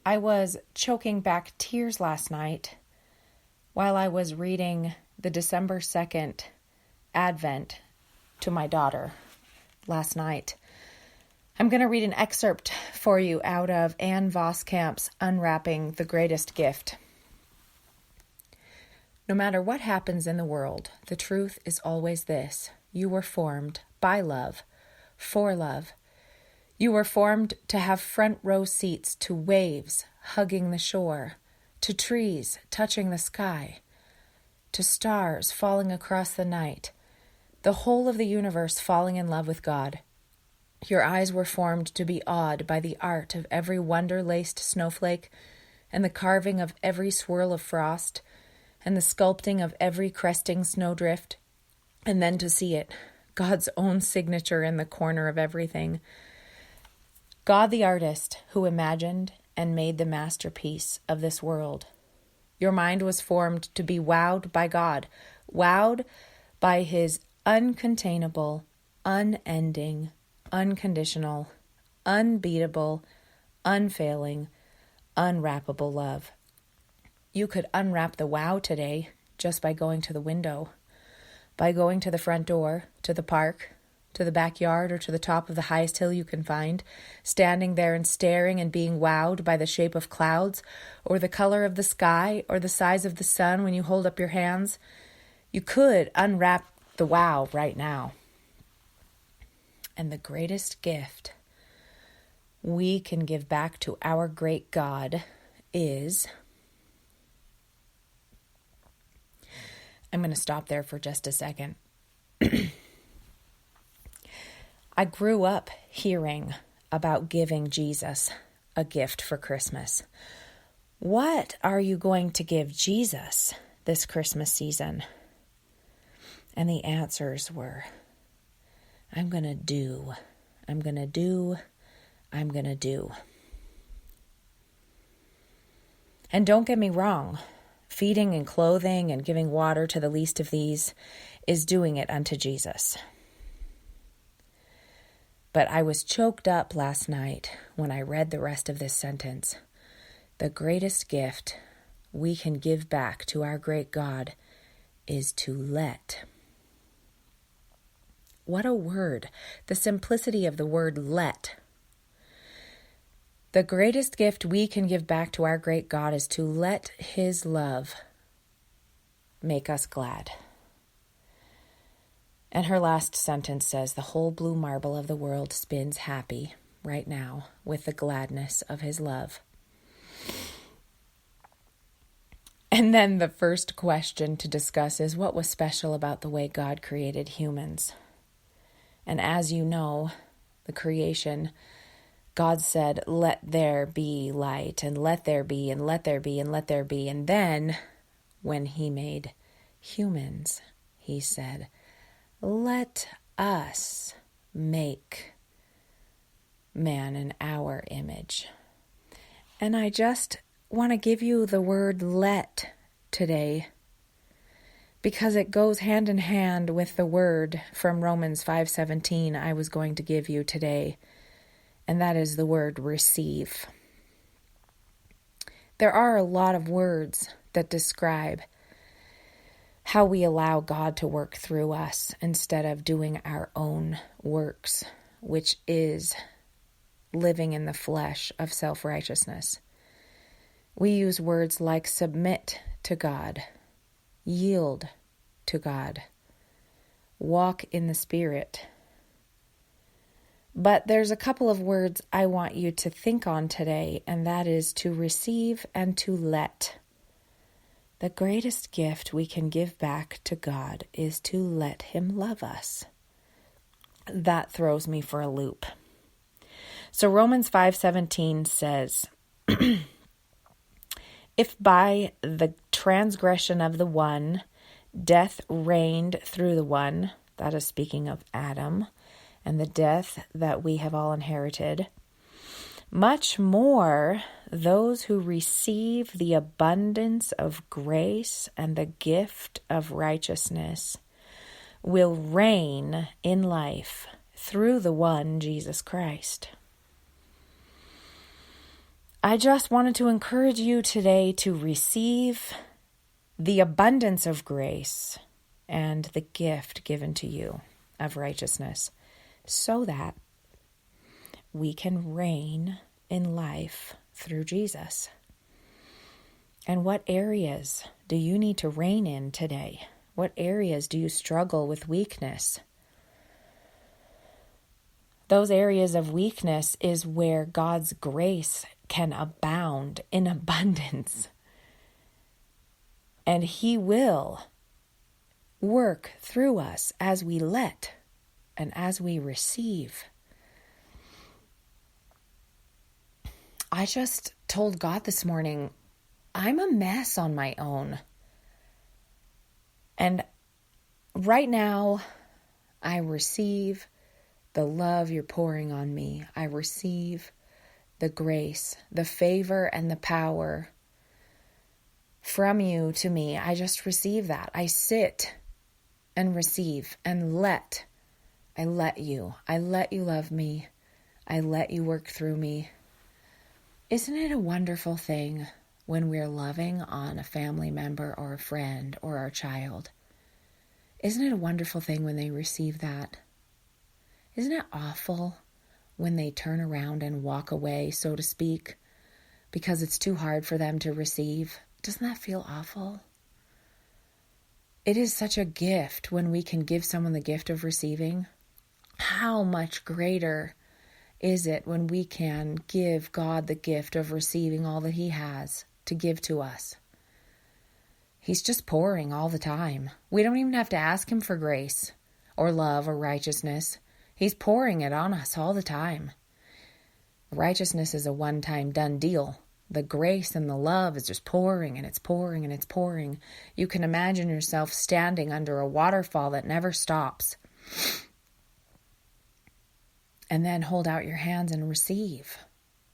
I was choking back tears last night while I was reading the December 2nd Advent to my daughter last night. I'm going to read an excerpt for you out of Anne Voskamp's Unwrapping the Greatest Gift. No matter what happens in the world, the truth is always this: you were formed by love, for love. You were formed to have front row seats to waves hugging the shore, to trees touching the sky, to stars falling across the night, the whole of the universe falling in love with God. Your eyes were formed to be awed by the art of every wonder-laced snowflake and the carving of every swirl of frost and the sculpting of every cresting snowdrift, and then to see it, God's own signature in the corner of everything. God the artist who imagined and made the masterpiece of this world. Your mind was formed to be wowed by God, wowed by his uncontainable, unending, unconditional, unbeatable, unfailing, unwrappable love. You could unwrap the wow today just by going to the window, by going to the front door, to the park, to the backyard, or to the top of the highest hill you can find, standing there and staring and being wowed by the shape of clouds, or the color of the sky, or the size of the sun when you hold up your hands. You could unwrap the wow right now. And the greatest gift we can give back to our great God is... I'm going to stop there for just a second. I grew up hearing about giving Jesus a gift for Christmas. What are you going to give Jesus this Christmas season? And the answers were, I'm going to do. And don't get me wrong, feeding and clothing and giving water to the least of these is doing it unto Jesus. But I was choked up last night when I read the rest of this sentence. The greatest gift we can give back to our great God is to let. What a word. The simplicity of the word let. The greatest gift we can give back to our great God is to let his love make us glad. And her last sentence says, the whole blue marble of the world spins happy right now with the gladness of his love. And then the first question to discuss is, what was special about the way God created humans? And as you know, the creation, God said, let there be light, and let there be, and let there be, and let there be. And then when he made humans, he said, let us make man in our image. And I just want to give you the word let today, because it goes hand in hand with the word from Romans 5:17 I was going to give you today, and that is the word receive. There are a lot of words that describe how we allow God to work through us instead of doing our own works, which is living in the flesh of self-righteousness. We use words like submit to God, yield to God, walk in the Spirit. But there's a couple of words I want you to think on today, and that is to receive and to let. The greatest gift we can give back to God is to let him love us. That throws me for a loop. So Romans 5:17 says, if by the transgression of the one, death reigned through the one, that is speaking of Adam, and the death that we have all inherited, much more those who receive the abundance of grace and the gift of righteousness will reign in life through the one Jesus Christ. I just wanted to encourage you today to receive the abundance of grace and the gift given to you of righteousness so that we can reign in life through Jesus. And what areas do you need to reign in today? What areas do you struggle with weakness? Those areas of weakness is where God's grace can abound in abundance. And He will work through us as we let and as we receive. I just told God this morning, I'm a mess on my own. And right now, I receive the love you're pouring on me. I receive the grace, the favor, and the power from you to me. I just receive that. I sit and receive and let. I let you. I let you love me. I let you work through me. Isn't it a wonderful thing when we're loving on a family member or a friend or our child? Isn't it a wonderful thing when they receive that? Isn't it awful when they turn around and walk away, so to speak, because it's too hard for them to receive? Doesn't that feel awful? It is such a gift when we can give someone the gift of receiving. How much greater is it when we can give God the gift of receiving all that He has to give to us? He's just pouring all the time. We don't even have to ask Him for grace or love or righteousness. He's pouring it on us all the time. Righteousness is a one-time done deal. The grace and the love is just pouring and it's pouring and it's pouring. You can imagine yourself standing under a waterfall that never stops. And then hold out your hands and receive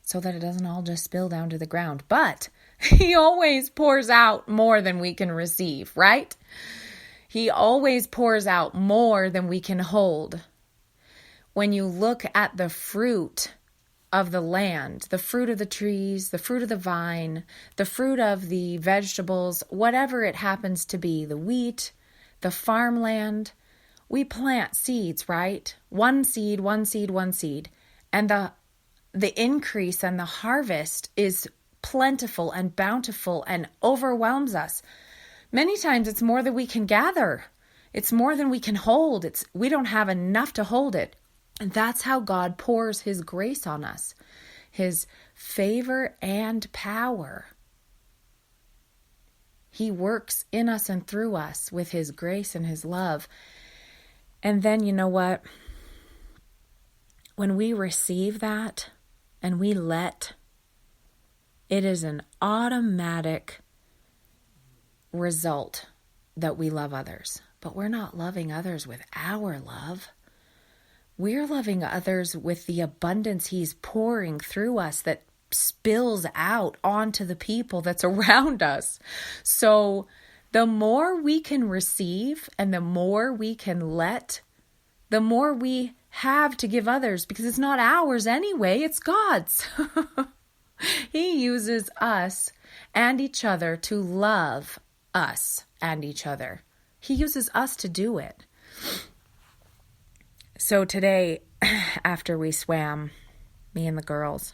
so that it doesn't all just spill down to the ground. But He always pours out more than we can receive, right? He always pours out more than we can hold. When you look at the fruit of the land, the fruit of the trees, the fruit of the vine, the fruit of the vegetables, whatever it happens to be, the wheat, the farmland, we plant seeds, right? One seed, one seed, one seed. And the increase and the harvest is plentiful and bountiful and overwhelms us. Many times it's more than we can gather. It's more than we can hold. We don't have enough to hold it. And that's how God pours His grace on us, His favor and power. He works in us and through us with His grace and His love. And then you know what? When we receive that and we let, it is an automatic result that we love others. But we're not loving others with our love. We're loving others with the abundance He's pouring through us that spills out onto the people that's around us. So the more we can receive and the more we can let, the more we have to give others, because it's not ours anyway, it's God's. He uses us and each other to love us and each other. He uses us to do it. So today, after we swam, me and the girls,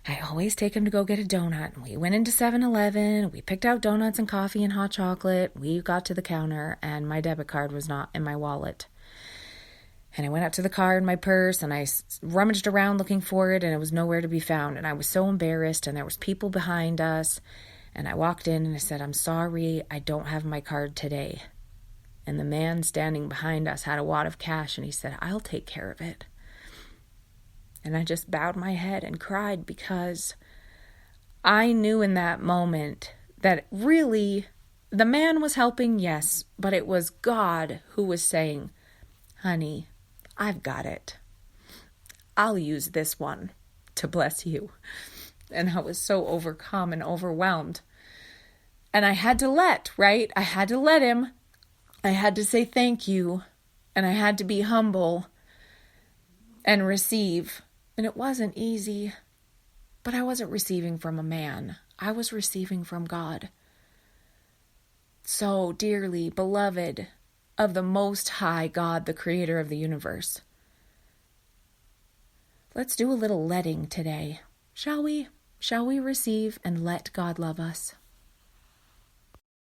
I always take them to go get a donut. And we went into 7-Eleven. We picked out donuts and coffee and hot chocolate. We got to the counter and my debit card was not in my wallet. And I went up to the car in my purse and I rummaged around looking for it and it was nowhere to be found. And I was so embarrassed and there was people behind us. And I walked in and I said, "I'm sorry, I don't have my card today." And the man standing behind us had a wad of cash and he said, "I'll take care of it." And I just bowed my head and cried because I knew in that moment that really the man was helping, yes, but it was God who was saying, "Honey, I've got it. I'll use this one to bless you." And I was so overcome and overwhelmed. And I had to let, right? I had to let Him. I had to say thank you. And I had to be humble and receive. And it wasn't easy, But I wasn't receiving from a man. I was receiving from God. So, dearly beloved of the Most High God, the Creator of the universe, let's do a little letting today, shall we? Shall we receive and let God love us?